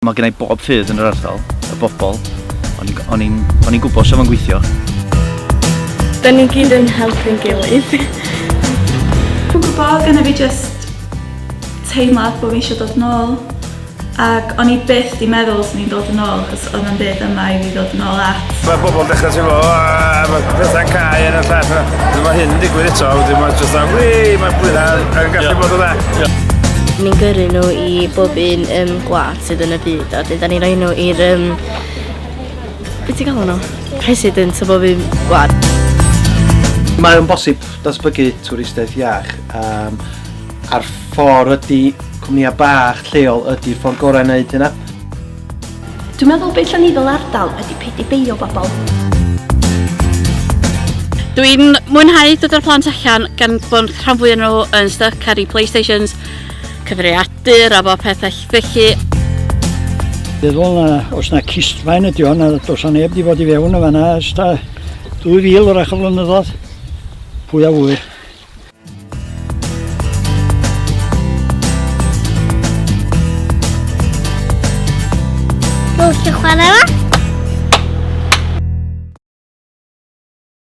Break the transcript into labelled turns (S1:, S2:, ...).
S1: Mae gennau bob ffydd yn yr ardal, y bobl. O'n i'n gwybod sef yn gweithio.
S2: Da ni gyd yn helpu'n gilydd.
S3: Dwi'n gwybod gyda fi jyst teimlad bod fi eisiau dod yn ôl. Ac o'n i byth di meddwl os ni'n dod yn ôl, chos oedd yn byd yma i fi dod yn ôl at.
S4: Mae bobl yn dechrau teimlo, mae pethau'n cael yn y llall. Mae hyn yn digwydd eto, wedyn mae'n jyst am, mae'n blwyddyn yn gallu bod o dda.
S2: Ni'n gyrru nhw i bob un gwlad sydd yn y byd, a da ni'n rhoi nhw i'r... Beth ti'n galw nhw? President o bob un gwlad.
S5: Mae'n bosib datblygu twristiaeth iach. A'r ffordd ydy cwmnïau bach lleol ydy'r ffordd gorau wneud hynna.
S6: Dwi'n meddwl beth ni fel ardal ydy peidio beio bobl.
S7: Dwi'n mwynhau dod o'r plant allan gan bod rhan fwy nhw yn stuck ar eu PlayStations, cyfriadur a bob peth felly.
S8: Feddwl na, os na cistfaen ydi hwn, a dos a neb di fod i fewn o fanna, ys 2000 o'r achos flynyddoedd, pwy a fwy.
S9: Mwch chi chwarae fo?